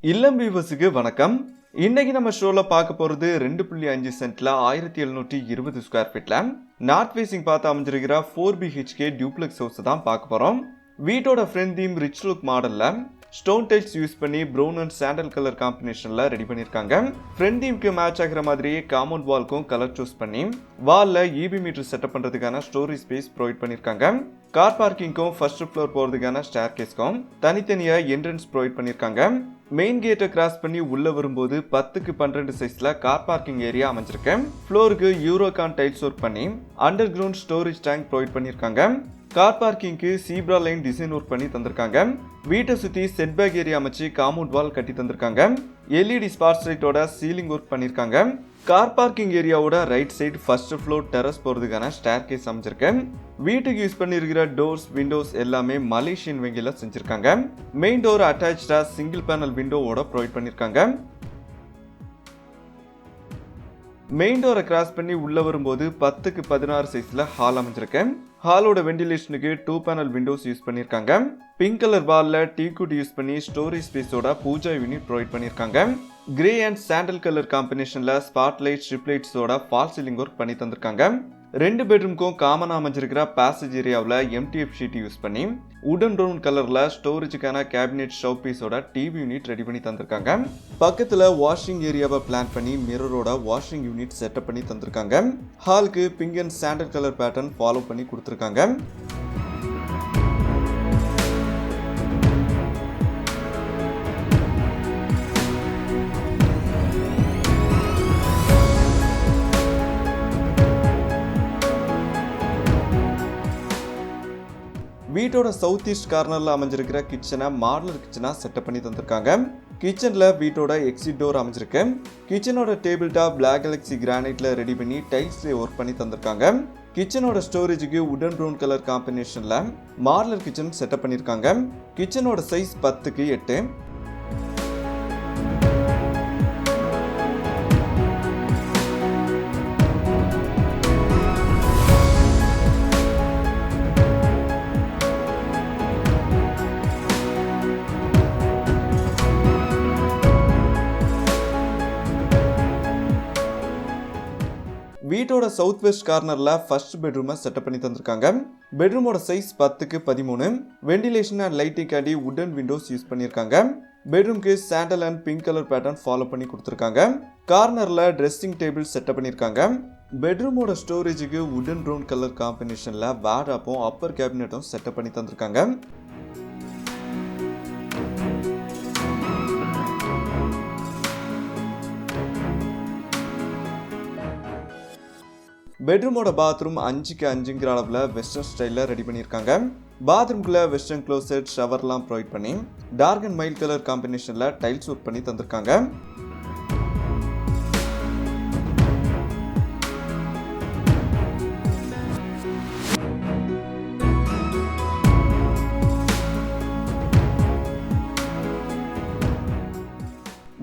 இல்லம் வியூவர்ஸுக்கு வணக்கம். இன்னைக்கு நம்ம ஷோல பார்க்க போறது 2.5 சென்ட்ல 1720 ஸ்கொயர் ஃபீட்ல நார்த் ஃபேசிங் பார்த்து அமைஞ்சிருக்கிற 4BHK Duplex ஹவுஸ் தான் பார்க்க போறோம். வீட்டோட ஃப்ரண்ட் தீம் ரிச் லுக் மாடல்ல ஸ்டோன் டைல்ஸ் யூஸ் பண்ணி ப்ரௌன் அண்ட் சாண்டல் கலர் காம்பினேஷன்ல ரெடி பண்ணிருக்காங்க. ஃப்ரண்ட் தீம்க்கு மேட்ச் ஆகிற மாதிரியே காம்பவுண்ட் வால்க்கும் கலர் சூஸ் பண்ணி வால்ல EB மீட்டர் செட்டப் பண்றதுக்கான ஸ்டோரேஜ் ஸ்பேஸ் ப்ரொவைட் பண்ணிருக்காங்க. கார் பார்க்கிங்க்கும் ஃபர்ஸ்ட் ஃப்ளோர் போறதுக்கான ஸ்டேர்கேஸ்க்கும் தனித்தனியா என்ட்ரன்ஸ் ப்ரொவைட் பண்ணிருக்காங்க. மெயின் கேட்டை கிராஸ் பண்ணி உள்ள வரும்போது 10x12 சைஸ்ல கார் பார்க்கிங் ஏரியா அமைஞ்சிருக்கு. ஃப்ளோருக்கு யூரோகான் டைல்ஸ் ஒர்க் பண்ணி under ground storage tank provide பண்ணிருக்காங்க. கார் பார்க்கிங்க்கு சீப்ரா லைன் டிசைன் ஒர்க் பண்ணி தந்திருக்காங்க. வீட்டை சுத்தி செட்பேக் ஏரியா அமைச்சு காம்பவுண்ட் வால் கட்டி தந்திருக்காங்க. LED ஸ்பாட்ஸ் லைட்டோட சீலிங் ஒர்க் பண்ணிருக்காங்க. கார் பார்க்கிங் ஏரியாவோட right side first floor terrace போறதுக்கான ஸ்டேர்கேஸ் அமைஞ்சிருக்கு. வீட்டுக்கு யூஸ் பண்ணிருக்கிற டோர்ஸ் விண்டோஸ் எல்லாமே மலேசியன் வங்கியில செஞ்சிருக்காங்க. மெயின் டோர் அட்டாச்சா சிங்கிள் பேனல் விண்டோவோட ப்ரொவைட் பண்ணிருக்காங்க. மெயின் டோரை கிராஸ் பண்ணி உள்ள வரும்போது 10x16 சைஸ்ல ஹால் அமைஞ்சிருக்கு. ஹாலோட வெண்டிலேஷனுக்கு 2 பேனல் விண்டோஸ் யூஸ் பண்ணிருக்காங்க. பிங்க் கலர் வால்ல டீக்குட் யூஸ் பண்ணி ஸ்டோரேஜ் ஸ்பேஸோட பூஜா யூனிட் ப்ரொவைட் பண்ணிருக்காங்க. கிரே அண்ட் சாண்டல் கலர் காம்பினேஷன்ல ஸ்பாட் லைட் ஸ்ட்ரிப் லைட்ஸோட ஃபால் சீலிங் ஒர்க் பண்ணி தந்திருக்காங்க. 2 பெட்ரூம்க்கும் காமனா அமைஞ்சிருக்கிற பேசேஜ் ஏரியாவில் MTF ஷீட் யூஸ் பண்ணி உடன் ப்ரௌன் கலர்ல ஸ்டோரேஜுக்கான கேபினெட் ஷோ பீஸோட டிவி யூனிட் ரெடி பண்ணி தந்திருக்காங்க. பக்கத்துல வாஷிங் ஏரியாவை பிளான் பண்ணி மிரரோட வாஷிங் யூனிட் செட்டப் பண்ணி தந்திருக்காங்க. ஹாலுக்கு pink and sandal colour pattern follow பண்ணி கொடுத்துருக்காங்க. வீட்டோட சவுத் ஈஸ்ட் கார்னர்ல அமைஞ்சிருக்கிற கிச்சனை மாடுலர் கிச்சனா செட்டப் பண்ணி தந்திருக்காங்க. கிச்சன்ல வீட்டோட எக்ஸிட் டோர் அமைஞ்சிருக்கு. கிச்சனோட டேபிள் டாப் பிளாக் கேலக்ஸி கிரானைட்ல ரெடி பண்ணி டைல்ஸ்ல ஒர்க் பண்ணி தந்திருக்காங்க. கிச்சனோட ஸ்டோரேஜுக்கு உடன் ப்ரௌன் கலர் காம்பினேஷன்ல மாடுலர் கிச்சன் செட்டப் பண்ணிருக்காங்க. கிச்சனோட சைஸ் 10x8. வீட்டோட சவுத் வெஸ்ட் கார்னர்ல ஃபர்ஸ்ட் பெட்ரூமை செட்டப் பண்ணி தந்திருக்காங்க. பெட்ரூமோட சைஸ் 10x13. வெண்டிலேஷன் அண்ட் லைட்டிங்காண்டி உடன் விண்டோஸ் யூஸ் பண்ணிருக்காங்க. பெட்ரூம்க்கு sandal and pink colour pattern follow பண்ணி கொடுத்துருக்காங்க. கார்னர்ல ட்ரெஸ்ஸிங் டேபிள் செட்டப் பண்ணிருக்காங்க. பெட்ரூமோட ஸ்டோரேஜுக்கு உடன் ப்ரௌன் கலர் காம்பினேஷன்ல வார்ட்ரோப்பும் அப்பர் கேபினெட்டும் செட்டப் பண்ணி தந்திருக்காங்க. பெட்ரூமோட பாத்ரூம் 5x5 அளவுல வெஸ்டர்ன் ஸ்டைல்ல ரெடி பண்ணிருக்காங்க. பாத்ரூம்குள்ள வெஸ்டர்ன் க்ளோசெட் ஷவர்லாம் ப்ரொவைட் பண்ணி டார்க் அண்ட் மைல்ட் கலர் காம்பினேஷன்ல டைல்ஸ் ஒர்க் பண்ணி தந்திருக்காங்க.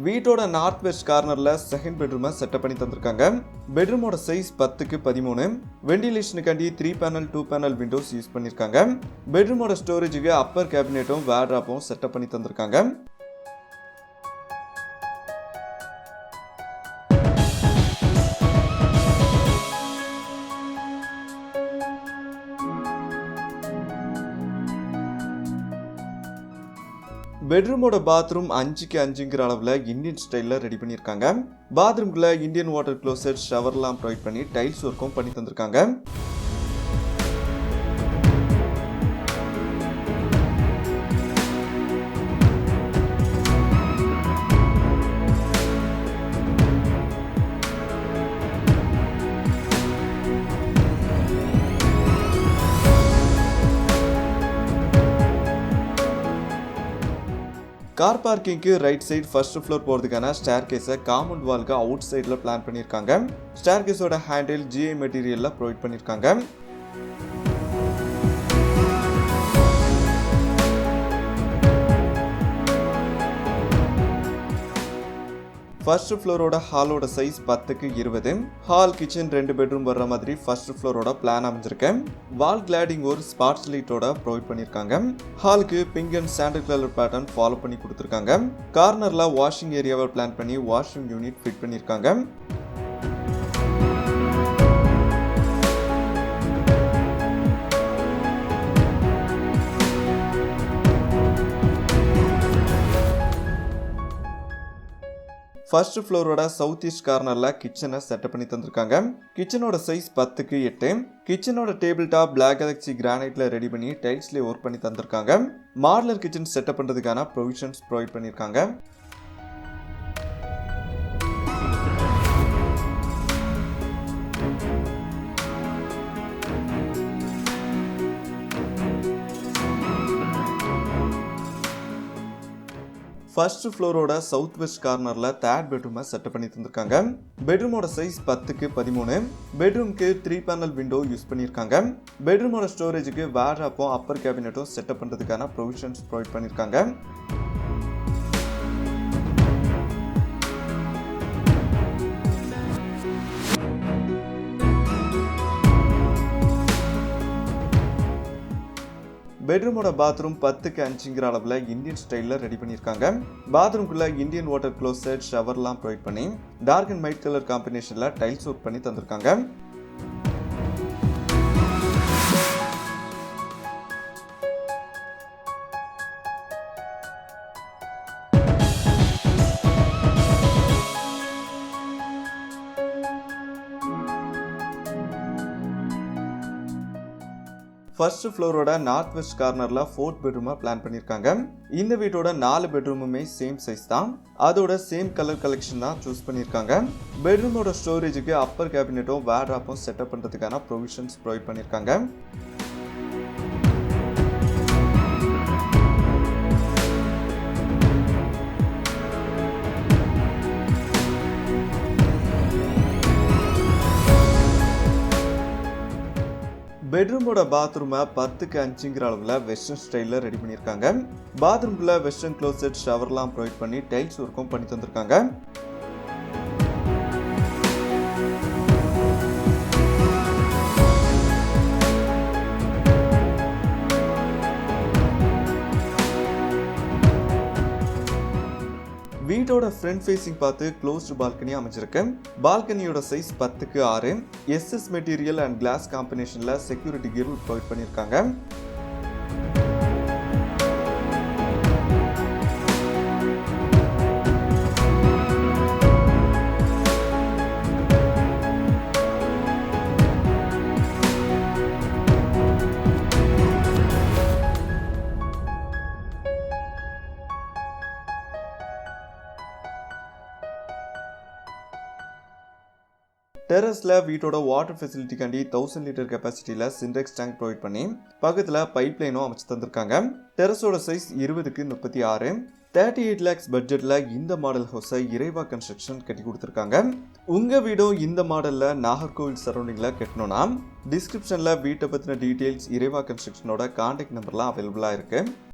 வீட்டோட நார்த் வெஸ்ட் கார்னர்ல செகண்ட் பெட்ரூமை செட்டப் பண்ணி தந்திருக்காங்க. பெட்ரூமோட சைஸ் 10x13. வெண்டிலேஷனுக்காண்டி 3 பேனல் 2 பேனல் விண்டோஸ் யூஸ் பண்ணிருக்காங்க. பெட்ரூமோட ஸ்டோரேஜுக்கு அப்பர் கேபினெட்டும் வார்ட்ரோப்பும் செட்டப் பண்ணி தந்திருக்காங்க. பெட்ரூமோட பாத்ரூம் 5x5 அளவுல இந்தியன் ஸ்டைல்ல ரெடி பண்ணிருக்காங்க. பாத்ரூம்குள்ள இந்தியன் வாட்டர் க்ளோசெட் ஷவர்லாம் ப்ரொவைட் பண்ணி டைல்ஸ் ஒர்க்கும் பண்ணி தந்திருக்காங்க. கார் பார்க்கிங்க்கு ரைட் சைடு ஃபர்ஸ்ட் ஃப்ளோர் போறதுக்கான ஸ்டேர்கேஸை காம்பவுண்ட் வால்க்கு அவுட் சைடில் பிளான் பண்ணியிருக்காங்க. ஸ்டேர்கேஸோட ஹேண்டில் GI மெட்டீரியல்ல ப்ரொவைட் பண்ணியிருக்காங்க. ஃபர்ஸ்ட் ஃப்ளோரோட ஹாலோட சைஸ் 10க்கு 20. ஹால் கிச்சன் 2 பெட்ரூம் வர்ற மாதிரி ஃபர்ஸ்ட் ஃப்ளோரோட பிளான் அமைஞ்சிருக்கு. வால் கிளாடிங் ஒரு ஸ்பாட்ஸ் லைட்டோட ப்ரொவைட் பண்ணிருக்காங்க. ஹாலுக்கு pink and sandal colour pattern follow பண்ணி கொடுத்துருக்காங்க. கார்னர்ல வாஷிங் ஏரியாவை பிளான் பண்ணி வாஷிங் யூனிட் ஃபிட் பண்ணிருக்காங்க. ஃபர்ஸ்ட் ஃப்ளோரோட சவுத் ஈஸ்ட் கார்னர்ல கிச்சனை செட்டப் பண்ணி தந்திருக்காங்க. கிச்சனோட சைஸ் 10க்கு 8. கிச்சனோட டேபிள் டாப் பிளாக் கேலக்ஸி கிரானைட்ல ரெடி பண்ணி டைல்ஸ்ல ஒர்க் பண்ணி தந்திருக்காங்க. மாடுலர் கிச்சன் செட்டப் பண்றதுக்கான ப்ரொவிஷன்ஸ் ப்ரொவைட் பண்ணிருக்காங்க. ஃபர்ஸ்ட் ஃப்ளோரோட சவுத் வெஸ்ட் கார்னர்ல தேர்ட் பெட்ரூமை செட்டப் பண்ணி தந்திருக்காங்க. பெட்ரூமோட சைஸ் 10க்கு 13. பெட்ரூம்க்கு 3 பேனல் விண்டோ யூஸ் பண்ணிருக்காங்க. பெட்ரூமோட ஸ்டோரேஜுக்கு வார்ட்ரோப்பும் அப்பர் கேபினெட்டும் செட்டப் பண்றதுக்கான ப்ரொவிஷன்ஸ் ப்ரொவைட் பண்ணிருக்காங்க. பெட்ரூமோட பாத்ரூம் 10க்கு 5ங்கிற அளவுல இந்தியன் ஸ்டைல்ல ரெடி பண்ணிருக்காங்க. பாத்ரூம்குள்ள இந்தியன் வாட்டர் க்ளோசெட் ஷவர்லாம் ப்ரொவைட் பண்ணி டார்க் அண்ட் மைட் கலர் காம்பினேஷன்ல டைல்ஸ் ஒர்க் பண்ணி தந்திருக்காங்க. ஃபர்ஸ்ட் ஃப்ளோரோட நார்த் வெஸ்ட் கார்னர்ல 4th பெட்ரூமை பிளான் பண்ணிருக்காங்க. இந்த வீட்டோட 4 பெட்ரூமுமே சேம் சைஸ் தான். அதோட சேம் கலர் கலெக்ஷன் தான் சூஸ் பண்ணிருக்காங்க. பெட்ரூமோட ஸ்டோரேஜுக்கு அப்பர் கேபினெட்டும் வார்ட்ரோப்பும் செட்டப் பண்றதுக்கான ப்ரொவிஷன்ஸ் ப்ரொவைட் பண்ணிருக்காங்க. பெட்ரூமோட பாத்ரூமை 10க்கு 5ங்கிற அளவுல வெஸ்டர்ன் ஸ்டைல்ல ரெடி பண்ணிருக்காங்க. பாத்ரூம்குள்ள வெஸ்டர்ன் க்ளோசெட் ஷவர்லாம் ப்ரொவைட் பண்ணி டைல்ஸ் ஒர்க்கும் பண்ணி தந்திருக்காங்க. வீட்டோட ஃப்ரண்ட் ஃபேசிங் பார்த்து க்ளோஸ்டு பால்கனி அமைஞ்சிருக்கு. பால்கனியோட சைஸ் 10க்கு 6. SS மெட்டீரியல் அண்ட் கிளாஸ் காம்பினேஷன்ல செக்யூரிட்டி கிரில் ப்ரொவைட் பண்ணிருக்காங்க. டெரஸ்ல வீட்டோட வாட்டர் ஃபெசிலிட்டிக்காண்டி 1000 லிட்டர் கெப்பாசிட்டியில சிண்டெக்ஸ் டேங்க் ப்ரொவைட் பண்ணி பக்கத்துல பைப் லைனும் அமைச்சு தந்திருக்காங்க. டெரஸோட சைஸ் 20க்கு 36. 38 lakhs பட்ஜெட்ல இந்த மாடல் ஹவுஸை இறைவா கன்ஸ்ட்ரக்ஷன் கட்டி கொடுத்துருக்காங்க. உங்க வீடும் இந்த மாடல்ல நாகர்கோவில் சரௌண்டிங்ல கட்டணும்னா டிஸ்கிரிப்ஷன்ல வீட்டை பத்தின டீடைல்ஸ் இறைவா கன்ஸ்ட்ரக்ஷனோட கான்டாக்ட் நம்பர்லாம் அவைலபிளா இருக்கு.